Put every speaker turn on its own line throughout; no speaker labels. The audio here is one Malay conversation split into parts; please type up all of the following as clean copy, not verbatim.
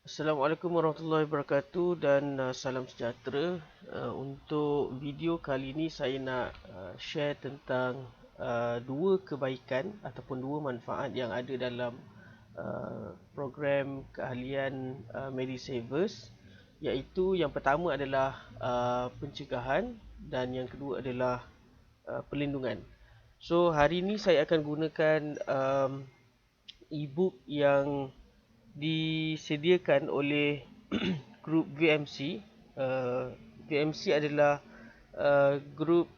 Assalamualaikum warahmatullahi wabarakatuh dan salam sejahtera. Untuk video kali ini saya nak share tentang dua kebaikan ataupun dua manfaat yang ada dalam program keahlian MediSavers, iaitu yang pertama adalah pencegahan dan yang kedua adalah perlindungan. So hari ini saya akan gunakan e-book yang disediakan oleh grup VMC. VMC adalah grup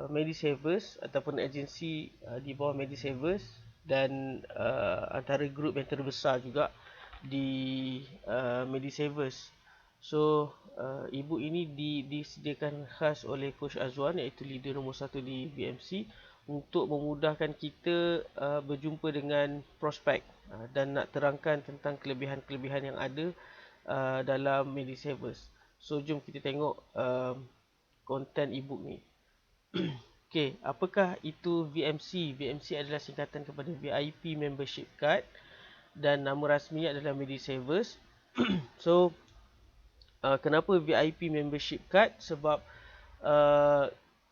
MediSavers ataupun agensi di bawah MediSavers, dan antara grup yang terbesar juga di MediSavers. So e-book ini disediakan khas oleh Coach Azwan, iaitu leader nombor 1 di VMC, untuk memudahkan kita berjumpa dengan prospek dan nak terangkan tentang kelebihan-kelebihan yang ada dalam MediSavers. So jom kita tengok konten e-book ni. Okey, apakah itu VMC? VMC adalah singkatan kepada VIP Membership Card dan nama rasminya adalah MediSavers. So kenapa VIP Membership Card? Sebab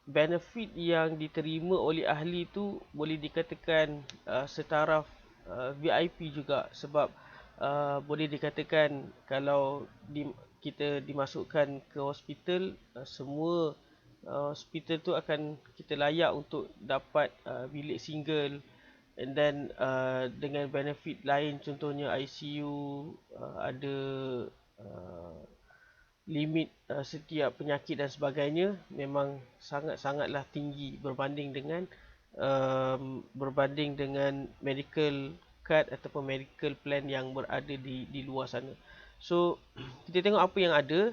benefit yang diterima oleh ahli tu boleh dikatakan setaraf VIP juga, sebab boleh dikatakan kalau kita dimasukkan ke hospital, semua hospital tu akan kita layak untuk dapat bilik single, and then dengan benefit lain, contohnya ICU, ada uh, limit setiap penyakit dan sebagainya, memang sangat-sangatlah tinggi berbanding dengan medical card ataupun medical plan yang berada di luar sana. So kita tengok apa yang ada.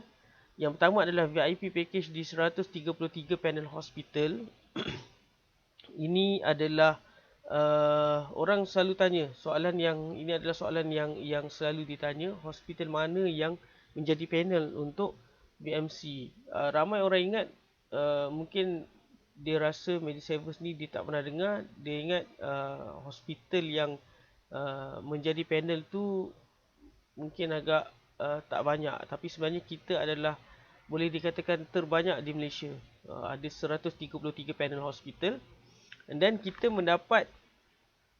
Yang pertama adalah VIP package di 133 panel hospital. Ini adalah orang selalu tanya soalan yang ini adalah soalan yang selalu ditanya, hospital mana yang menjadi panel untuk BMC. Ramai orang ingat, mungkin dia rasa MediSavers ni dia tak pernah dengar. Dia ingat hospital yang menjadi panel tu mungkin agak tak banyak, tapi sebenarnya kita adalah boleh dikatakan terbanyak di Malaysia. Ada 133 panel hospital, and then kita mendapat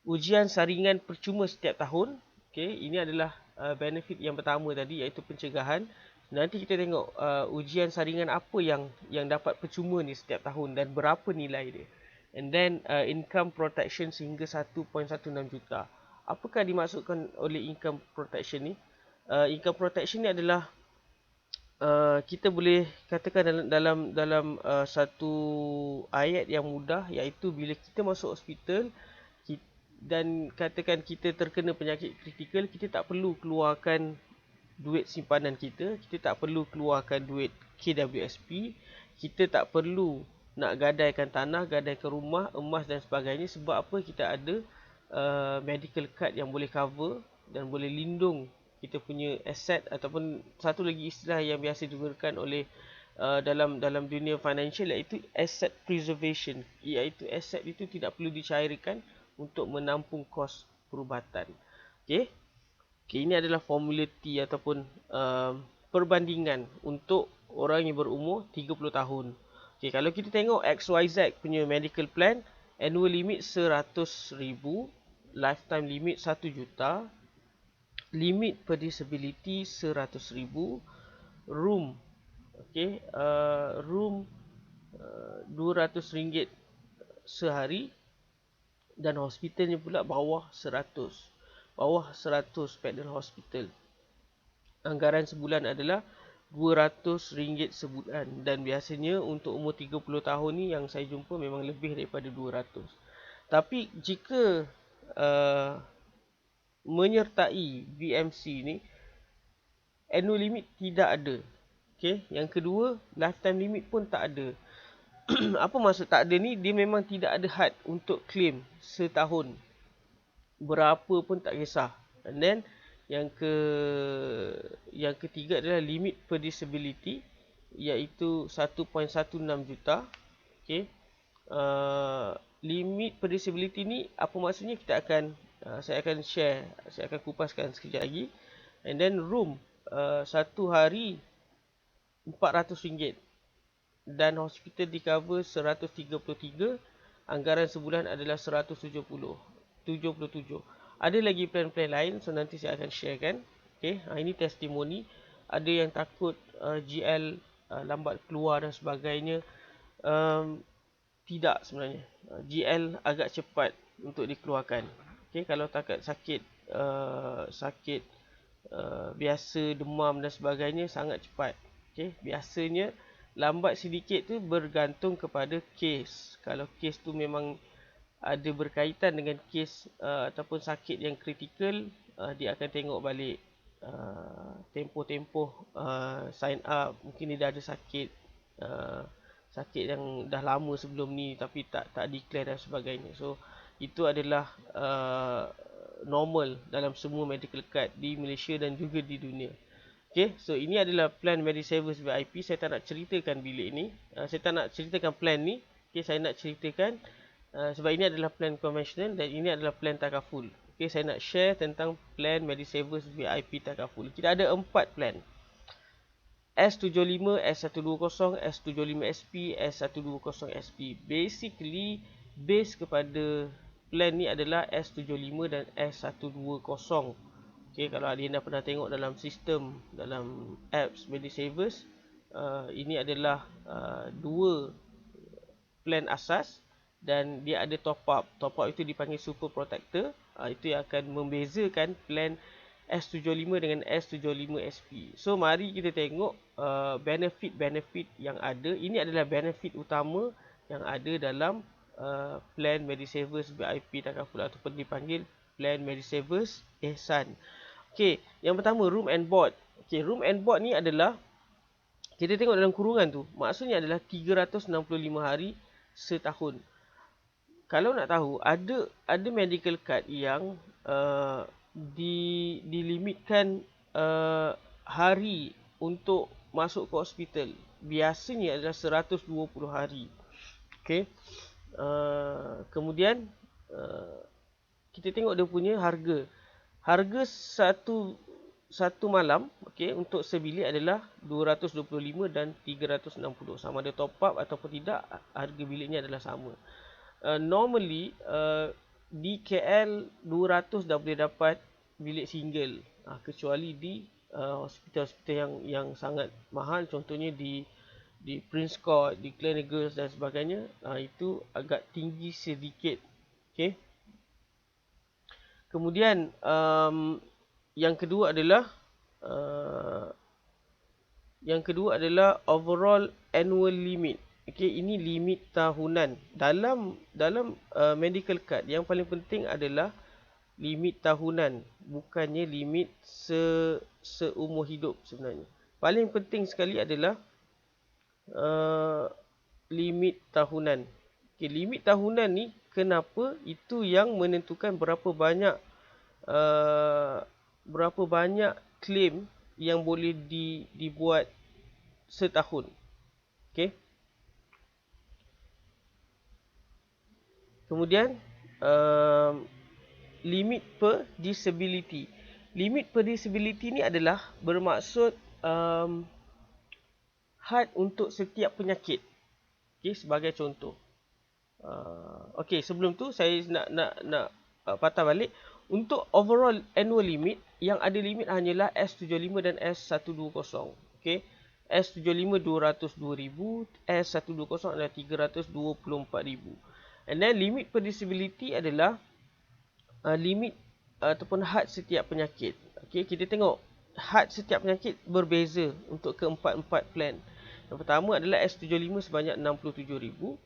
ujian saringan percuma setiap tahun. Okay, ini adalah benefit yang pertama tadi, iaitu pencegahan. Nanti kita tengok ujian saringan apa yang dapat percuma ni setiap tahun dan berapa nilai dia. And then income protection sehingga 1.16 juta. Apakah dimaksudkan oleh income protection ni? Income protection ni adalah kita boleh katakan dalam satu ayat yang mudah, iaitu bila kita masuk hospital dan katakan kita terkena penyakit kritikal, kita tak perlu keluarkan duit simpanan kita tak perlu keluarkan duit KWSP, kita tak perlu nak gadaikan tanah, gadaikan rumah, emas dan sebagainya. Sebab apa? Kita ada medical card yang boleh cover dan boleh lindung kita punya aset, ataupun satu lagi istilah yang biasa digunakan oleh dalam dunia financial, iaitu asset preservation, iaitu aset itu tidak perlu dicairkan untuk menampung kos perubatan. Okey. Okey, ini adalah formula T ataupun perbandingan untuk orang yang berumur 30 tahun. Okey, kalau kita tengok XYZ punya medical plan, annual limit 100,000, lifetime limit 1 juta, limit per disability 100,000, room, okey, room RM200 sehari, dan hospitalnya pula bawah 100. Bawah 100 panel hospital. Anggaran sebulan adalah RM200 sebulan, dan biasanya untuk umur 30 tahun ni yang saya jumpa memang lebih daripada 200. Tapi jika menyertai VMC ni, annual limit tidak ada. Okey, yang kedua, lifetime limit pun tak ada. Apa maksud tak ada ni? Dia memang tidak ada had untuk claim setahun. Berapa pun tak kisah. And then yang ketiga adalah limit per disability, iaitu 1.16 juta. Okey. Limit per disability ni apa maksudnya? Saya akan share, saya akan kupaskan sekejap lagi. And then room satu hari RM400 dan hospital di cover 133, anggaran sebulan adalah 177. Ada lagi plan-plan lain, so nanti saya akan sharekan. Okey, ini testimoni. Ada yang takut GL lambat keluar dan sebagainya. Tidak sebenarnya. GL agak cepat untuk dikeluarkan. Okey, kalau takat sakit biasa, demam dan sebagainya sangat cepat. Okey, biasanya lambat sedikit tu bergantung kepada kes. Kalau kes tu memang ada berkaitan dengan kes ataupun sakit yang kritikal, dia akan tengok balik tempoh-tempoh sign up. Mungkin dia dah ada sakit yang dah lama sebelum ni tapi tak declare dan sebagainya. So itu adalah normal dalam semua medical card di Malaysia dan juga di dunia. Okay, so ini adalah plan Medisavers VIP. Saya tak nak ceritakan bilik ni, saya tak nak ceritakan plan ni. Okay, saya nak ceritakan sebab ini adalah plan konvensional dan ini adalah plan takaful. Okay, saya nak share tentang plan Medisavers VIP takaful. Kita ada 4 plan. S75, S120, S75SP, S120SP. Basically, base kepada plan ni adalah S75 dan S120. Okay, kalau anda pernah tengok dalam sistem, dalam apps Medisavers, ini adalah dua plan asas dan dia ada top up. Top up itu dipanggil Super Protector. Itu yang akan membezakan plan S75 dengan S75SP. So mari kita tengok benefit-benefit yang ada. Ini adalah benefit utama yang ada dalam plan Medisavers VIP takaful ataupun dipanggil plan Medisavers Ehsan. Okey, yang pertama room and board. Okey, room and board ni adalah kita tengok dalam kurungan tu. Maksudnya adalah 365 hari setahun. Kalau nak tahu, ada medical card yang dilimitkan hari untuk masuk ke hospital. Biasanya adalah 120 hari. Okey. Kemudian kita tengok dia punya harga. Harga satu malam, okey, untuk sebilik adalah 225 dan 360. Sama ada top up ataupun tidak, harga biliknya adalah sama. Normally di KL 200 dah boleh dapat bilik single, kecuali di hospital-hospital yang sangat mahal, contohnya di Prince Court, di Gleneagles dan sebagainya. Itu agak tinggi sedikit. Okey. Kemudian yang kedua adalah overall annual limit. Okey, ini limit tahunan dalam medical card. Yang paling penting adalah limit tahunan, bukannya limit seumur hidup sebenarnya. Paling penting sekali adalah limit tahunan. Okey, limit tahunan ni kenapa? Itu yang menentukan berapa banyak claim yang boleh dibuat setahun. Okey. Kemudian limit per disability. Limit per disability ni adalah bermaksud had untuk setiap penyakit. Okey, sebagai contoh. Okey, sebelum tu saya nak patah balik. Untuk overall annual limit, yang ada limit hanyalah S75 dan S120. Okey. S75 202,000, S120 adalah 324,000. And then limit per disability adalah limit ataupun had setiap penyakit. Okey, kita tengok had setiap penyakit berbeza untuk keempat-empat plan. Yang pertama adalah S75 sebanyak 67,000.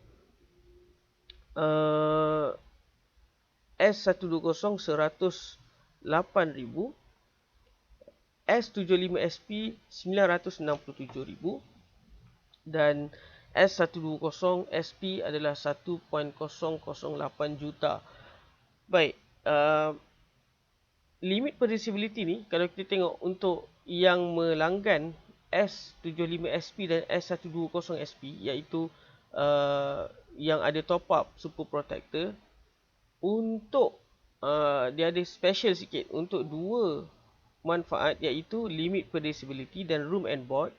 S120 108,000. S75SP 967,000 dan S120 SP adalah 1.008 juta. Baik, limit per disability ni kalau kita tengok untuk yang melanggan S75 SP dan S120 SP, iaitu yang ada top up Super Protector, untuk dia ada special sikit untuk dua manfaat iaitu limit per disability dan room and board.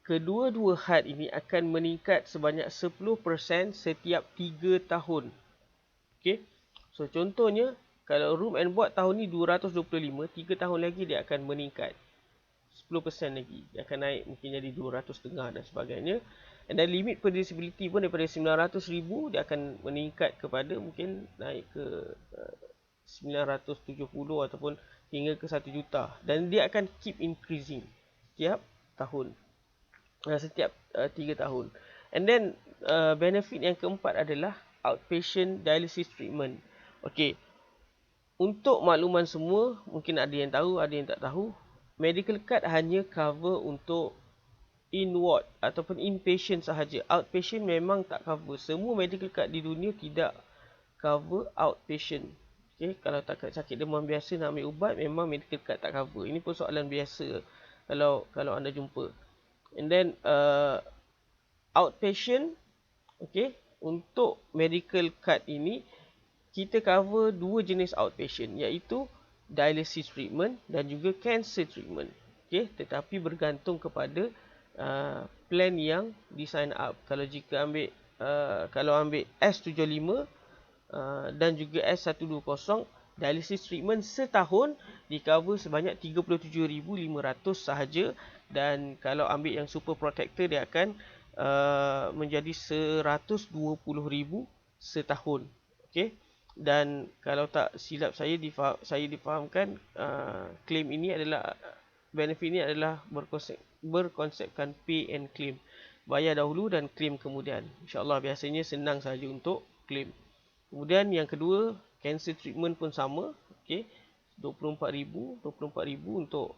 Kedua-dua had ini akan meningkat sebanyak 10% setiap 3 tahun. Okey. So contohnya kalau room and board tahun ni 225, 3 tahun lagi dia akan meningkat 10% lagi. Dia akan naik mungkin jadi 200.5 dan sebagainya. And then limit per disability pun daripada 900,000 dia akan meningkat kepada mungkin naik ke 970 ataupun hingga ke 1 juta. Dan dia akan keep increasing setiap tahun. Setiap 3 tahun. And then benefit yang keempat adalah outpatient dialysis treatment. Okey. Untuk makluman semua, mungkin ada yang tahu, ada yang tak tahu, medical card hanya cover untuk in-ward ataupun inpatient sahaja. Outpatient memang tak cover. Semua medical card di dunia tidak cover outpatient. Okay, kalau tak sakit demam biasa nak ambil ubat, memang medical card tak cover. Ini pun soalan biasa kalau anda jumpa. And then outpatient, okay, untuk medical card ini kita cover dua jenis outpatient, iaitu dialysis treatment dan juga cancer treatment. Okay, tetapi bergantung kepada plan yang di sign up. Kalau jika ambil S75 dan juga S120, dialysis treatment setahun di cover sebanyak 37,500 sahaja. Dan kalau ambil yang super protector, dia akan menjadi 120,000 setahun. Okey. Dan kalau tak silap saya difahamkan, claim ini adalah benefit ini adalah berkonsepkan pay and claim. Bayar dahulu dan claim kemudian. InsyaAllah biasanya senang saja untuk claim. Kemudian yang kedua, cancer treatment pun sama. Okey. 24,000 untuk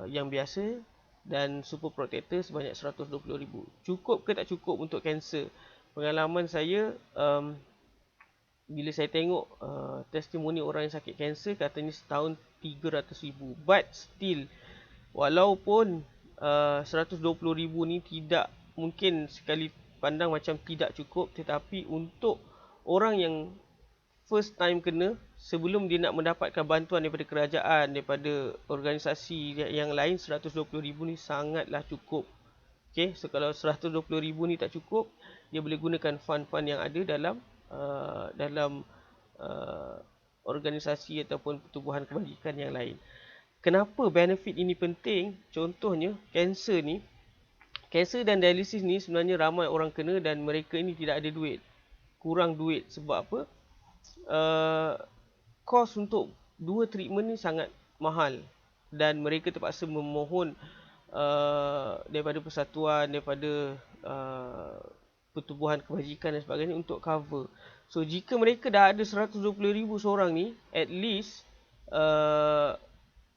yang biasa, dan super protector sebanyak 120,000. Cukup ke tak cukup untuk kanser? Pengalaman saya, bila saya tengok testimoni orang yang sakit kanser, katanya setahun 300,000. But still, walaupun 120,000 ni tidak, mungkin sekali pandang macam tidak cukup, tetapi untuk orang yang first time kena, sebelum dia nak mendapatkan bantuan daripada kerajaan, daripada organisasi yang lain, 120,000 ni sangatlah cukup. Okay, so kalau 120,000 ni tak cukup, dia boleh gunakan fund-fund yang ada dalam organisasi ataupun pertubuhan kebajikan yang lain. Kenapa benefit ini penting? Contohnya, kanser dan dialisis ni sebenarnya ramai orang kena dan mereka ini tidak ada duit. Kurang duit. Sebab apa? Kos untuk dua treatment ni sangat mahal dan mereka terpaksa memohon daripada persatuan, daripada pertubuhan kebajikan dan sebagainya untuk cover. So jika mereka dah ada 120,000 seorang ni, at least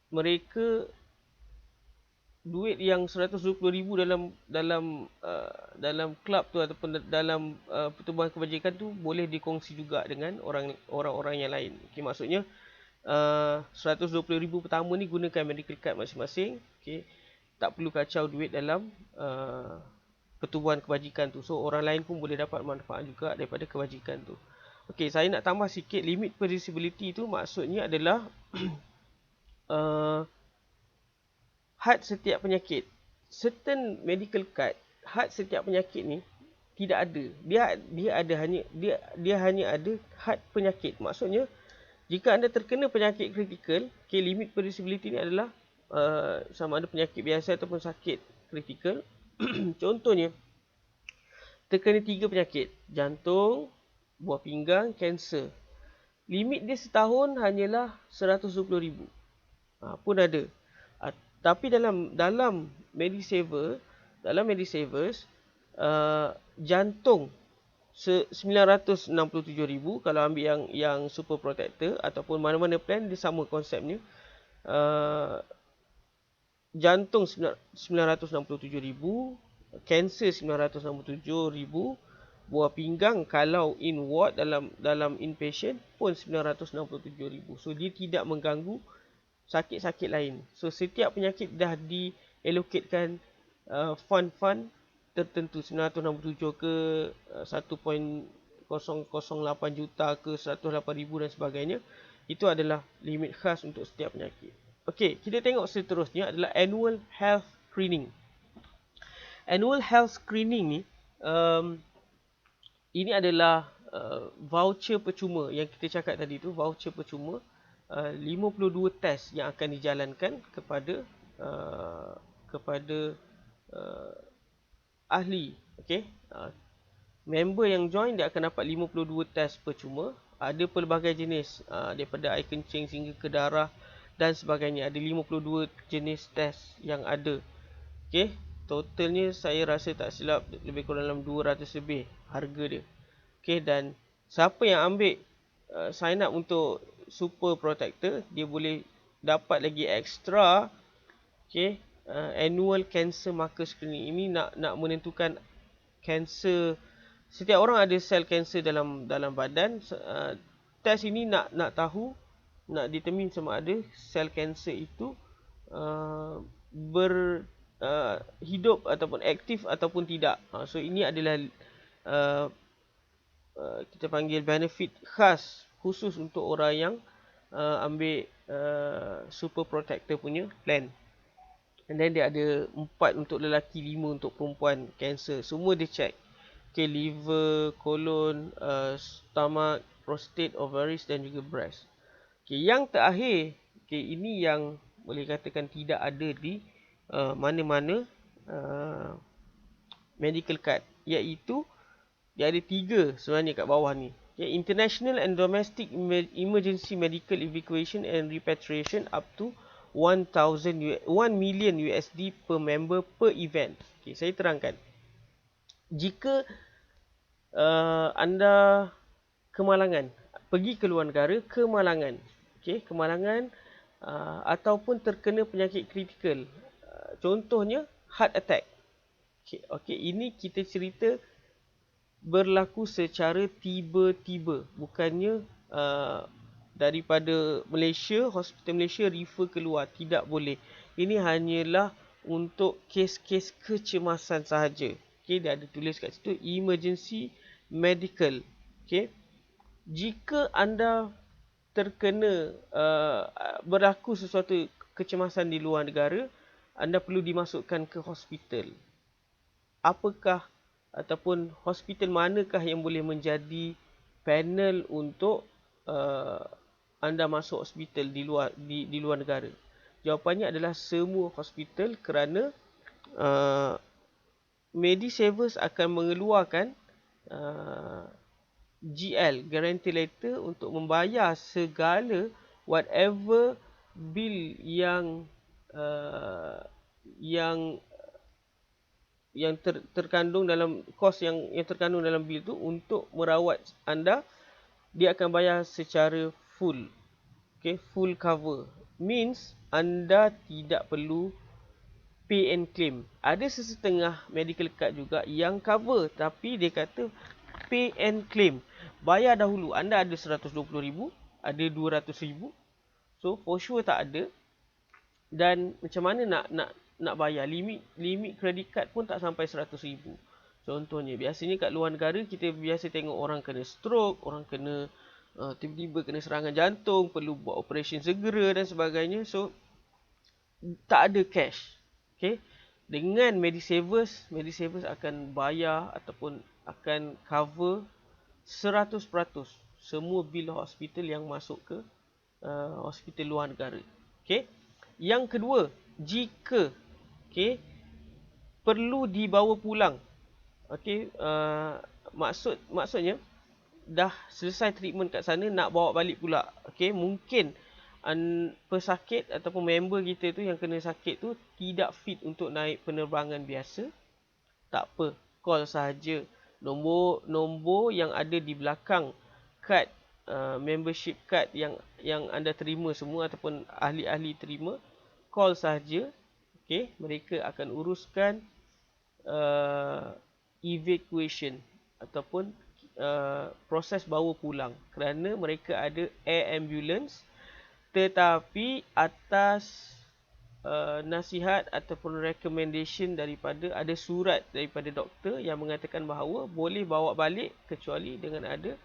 mereka duit yang 120,000 dalam klub tu ataupun dalam pertubuhan kebajikan tu boleh dikongsi juga dengan orang-orang yang lain. Okay, maksudnya 120,000 pertama ni gunakan medical card masing-masing. Okay, tak perlu kacau duit dalam pertubuhan kebajikan tu. So orang lain pun boleh dapat manfaat juga daripada kebajikan tu. Okay, saya nak tambah sikit, limit per disability tu maksudnya adalah had setiap penyakit. Certain medical card, had setiap penyakit ni tidak ada. Dia hanya ada had penyakit. Maksudnya jika anda terkena penyakit kritikal, okay, limit per disability ni adalah sama ada penyakit biasa ataupun sakit kritikal. Contohnya, terkena 3 penyakit, jantung, buah pinggang, kanser. Limit dia setahun hanyalah 120,000. Pun ada. Tapi dalam Medisavers, jantung 967,000 kalau ambil yang super protector ataupun mana-mana plan, dia sama konsepnya. Jantung 967,000, kanser 967,000, buah pinggang kalau in ward dalam inpatient pun 967,000. So dia tidak mengganggu sakit-sakit lain. So setiap penyakit dah diallocatekan fund-fund tertentu, 967 ke 1.008 juta ke 108,000 dan sebagainya. Itu adalah limit khas untuk setiap penyakit. Okey, kita tengok seterusnya adalah annual health screening. Annual health screening ni, ini adalah voucher percuma yang kita cakap tadi tu, voucher percuma 52 test yang akan dijalankan kepada uh, ahli. Okey, member yang join dia akan dapat 52 test percuma. Ada pelbagai jenis, daripada air kencing sehingga ke darah dan sebagainya. Ada 52 jenis test yang ada. Okey, totalnya saya rasa tak silap lebih kurang dalam 200 lebih harga dia. Okey, dan siapa yang ambil sign up untuk Super Protector, dia boleh dapat lagi extra, okey, annual cancer marker screening. Ini nak menentukan kanser. Setiap orang ada sel kanser dalam badan. Test ini nak tahu, nak determine sama ada sel kanser itu hidup ataupun aktif ataupun tidak. So ini adalah kita panggil benefit khas khusus untuk orang yang ambil Super Protector punya plan. And then dia ada 4 untuk lelaki, 5 untuk perempuan kanser. Semua dia check. Okay, liver, colon, stomach, prostate, ovaries dan juga breast. Okay, yang terakhir, okay, ini yang boleh katakan tidak ada di mana-mana medical card, iaitu dia ada 3 sebenarnya kat bawah ni. Okay, international and domestic emergency medical evacuation and repatriation up to 1 million USD per member per event. Okay, saya terangkan. Jika anda kemalangan, pergi ke luar negara, kemalangan, okay, kemalangan ataupun terkena penyakit kritikal, contohnya heart attack. Okay, ini kita cerita berlaku secara tiba-tiba, bukannya daripada Malaysia, hospital Malaysia refer keluar. Tidak boleh. Ini hanyalah untuk kes-kes kecemasan sahaja. Okay, dia ada tulis kat situ emergency medical. Okay, jika anda terkena berlaku sesuatu kecemasan di luar negara, anda perlu dimasukkan ke hospital. Apakah ataupun hospital manakah yang boleh menjadi panel untuk anda masuk hospital di luar negara? Jawapannya adalah semua hospital, kerana Medisavers akan mengeluarkan GL, guarantee letter, untuk membayar segala whatever bill yang terkandung dalam kos yang terkandung dalam bil tu untuk merawat anda. Dia akan bayar secara full. Okay, full cover. Means anda tidak perlu pay and claim. Ada sesetengah medical card juga yang cover, tapi dia kata pay and claim. Bayar dahulu. Anda ada 120,000, ada 200,000. So for sure tak ada. Dan macam mana nak bayar? Limit credit card pun tak sampai 100,000. Contohnya, biasanya kat luar negara kita biasa tengok orang kena stroke, orang kena tiba-tiba kena serangan jantung, perlu buat operation segera dan sebagainya. So tak ada cash. Okay, dengan Medisavers akan bayar ataupun akan cover 100% semua bil hospital yang masuk ke hospital luar negara. Okay, yang kedua, jika perlu dibawa pulang, maksudnya dah selesai treatment kat sana, nak bawa balik pula. Mungkin pesakit ataupun member kita tu yang kena sakit tu tidak fit untuk naik penerbangan biasa. Tak apa, call sahaja nombor yang ada di belakang kad, membership card yang anda terima semua ataupun ahli-ahli terima. Call sahaja. Mereka akan uruskan evacuation ataupun proses bawa pulang, kerana mereka ada air ambulance. Tetapi atas nasihat ataupun recommendation daripada, ada surat daripada doktor yang mengatakan bahawa boleh bawa balik kecuali dengan ada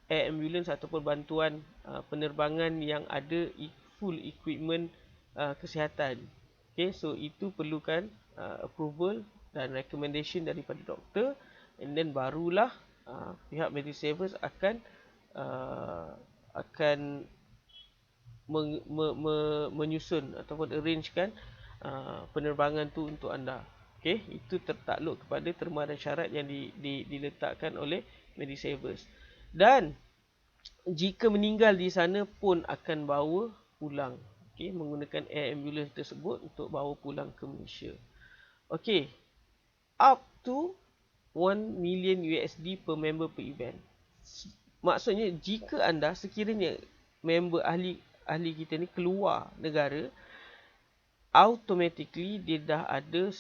air ambulance ataupun bantuan penerbangan yang ada full equipment kesihatan. Okay, so itu perlukan approval dan recommendation daripada doktor, and then barulah pihak Medisavers akan menyusun ataupun arrangekan penerbangan tu untuk anda. Okay, itu tertakluk kepada terma dan syarat yang diletakkan oleh Medisavers. Dan jika meninggal di sana pun akan bawa pulang, okay, menggunakan air ambulance tersebut untuk bawa pulang ke Malaysia. Okay, up to 1 million USD per member per event. Maksudnya jika anda sekiranya member ahli kita ni keluar negara, automatically dia dah ada 1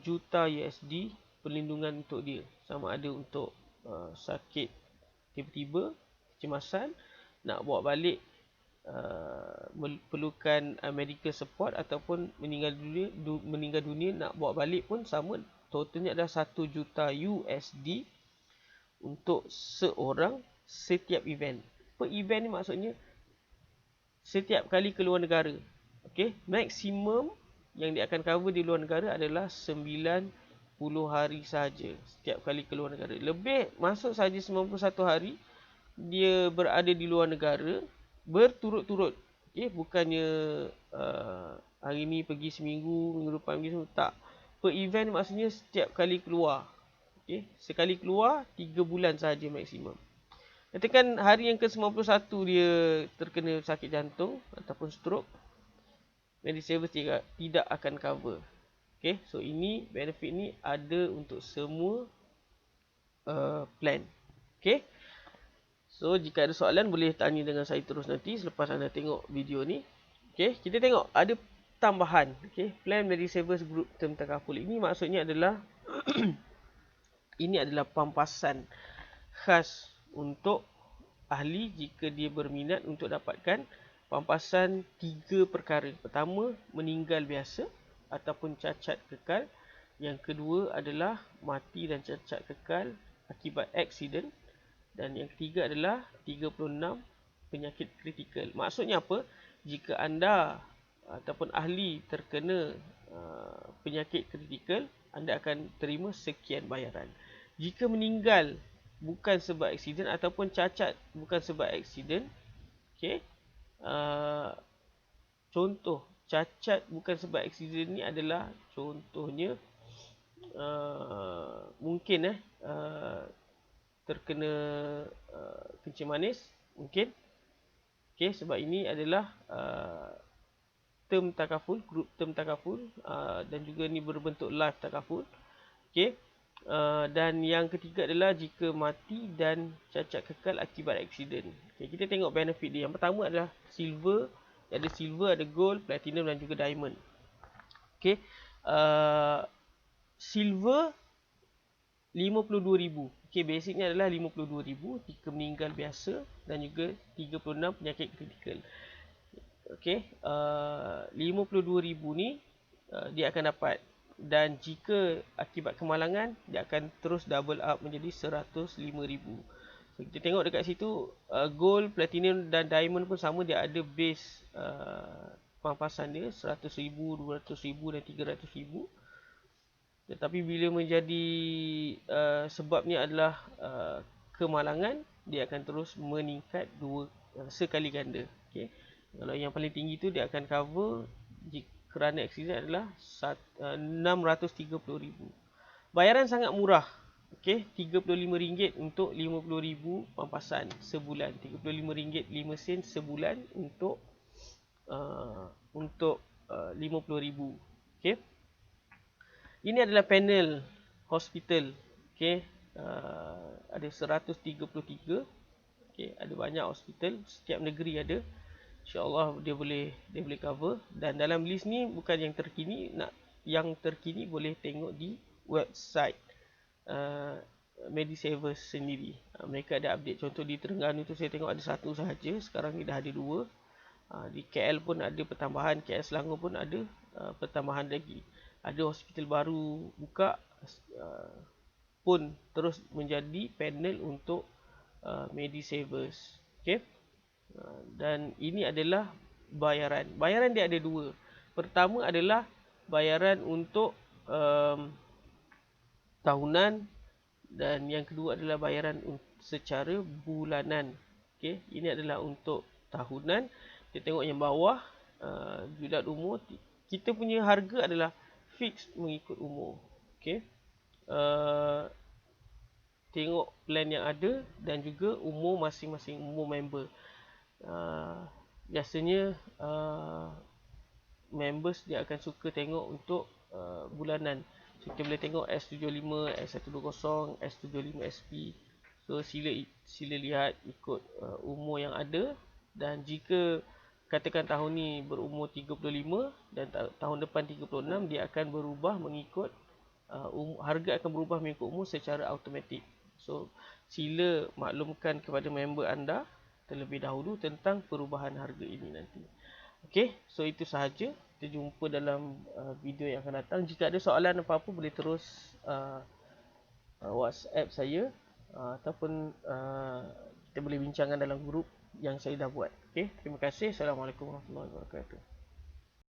juta USD perlindungan untuk dia, sama ada untuk sakit tiba-tiba, kecemasan, nak bawa balik, perlukan medical support ataupun meninggal dunia nak bawa balik pun sama, totalnya adalah 1 juta USD untuk seorang setiap event. Per event ni maksudnya setiap kali keluar negara. Okey, maksimum yang dia akan cover di luar negara adalah 90 hari saja setiap kali keluar negara. Lebih masuk saja 91 hari dia berada di luar negara berturut-turut. Okey, bukannya hari ni pergi seminggu, minggu depan pergi seminggu, tak. Per event maksudnya setiap kali keluar. Okey, sekali keluar 3 bulan saja maksimum. Katakan hari yang ke-91 dia terkena sakit jantung ataupun stroke, Medisavers tidak akan cover. Okay, so ini benefit ni ada untuk semua plan. Okay, so jika ada soalan boleh tanya dengan saya terus nanti selepas anda tengok video ni. Okay, kita tengok ada tambahan. Okay, plan Medisavers Group Term Takaful ini maksudnya adalah ini adalah pampasan khas untuk ahli jika dia berminat untuk dapatkan pampasan 3 perkara. Pertama, meninggal biasa ataupun cacat kekal. Yang kedua adalah mati dan cacat kekal akibat aksiden. Dan yang ketiga adalah 36 penyakit kritikal. Maksudnya apa? Jika anda ataupun ahli terkena penyakit kritikal, anda akan terima sekian bayaran. Jika meninggal bukan sebab aksiden ataupun cacat bukan sebab aksiden, okay, contoh cacat bukan sebab aksiden ni adalah contohnya mungkin terkena kencing manis mungkin. Okay, sebab ini adalah term takaful, grup term takaful, dan juga ni berbentuk life takaful. Okay, dan yang ketiga adalah jika mati dan cacat kekal akibat aksiden. Okay, kita tengok benefit dia. Yang pertama adalah silver. Ada silver, ada gold, platinum dan juga diamond. Okay, silver 52,000. Okay, basicnya adalah 52,000 jika meninggal biasa dan juga 36 penyakit kritikal. Okay, 52,000 ni dia akan dapat. Dan jika akibat kemalangan, dia akan terus double up menjadi 105,000. So, kita tengok dekat situ, gold, platinum dan diamond pun sama. Dia ada base pampasan dia 100,000, 200,000 dan 300,000. Tetapi bila menjadi sebabnya adalah kemalangan, dia akan terus meningkat sekali ganda. Okay. Kalau yang paling tinggi tu dia akan cover kerana aksiden adalah 630,000. Bayaran sangat murah. Okey, RM35 untuk 50,000 pampasan sebulan. RM35.5 sebulan untuk 50,000. Okey. Ini adalah panel hospital. Okey, ada 133. Okey, ada banyak hospital, setiap negeri ada. InsyaAllah dia boleh cover. Dan dalam list ni bukan yang terkini. Yang terkini boleh tengok di website Medisavers sendiri. Mereka ada update. Contoh di Terengganu tu saya tengok ada 1 sahaja. Sekarang ni dah ada 2. Di KL pun ada pertambahan. KL Selangor pun ada pertambahan lagi. Ada hospital baru buka pun terus menjadi panel untuk Medisavers. Okay. Dan ini adalah bayaran. Bayaran dia ada dua. Pertama adalah bayaran untuk tahunan, dan yang kedua adalah bayaran secara bulanan. Okey, ini adalah untuk tahunan. Kita tengok yang bawah, judat umur. Kita punya harga adalah fix mengikut umur. Okey. Tengok plan yang ada dan juga umur masing-masing, umur member. Biasanya members dia akan suka tengok untuk bulanan. So, kita boleh tengok S75, S120, S75SP. So sila lihat ikut umur yang ada, dan jika katakan tahun ni berumur 35 dan tahun depan 36, dia akan berubah mengikut harga akan berubah mengikut umur secara automatik. So sila maklumkan kepada member anda terlebih dahulu tentang perubahan harga ini nanti. Okey, so itu sahaja. Kita jumpa dalam video yang akan datang. Jika ada soalan apa-apa boleh terus WhatsApp saya, ataupun kita boleh bincangkan dalam grup yang saya dah buat. Okey, terima kasih. Assalamualaikum warahmatullahi wabarakatuh.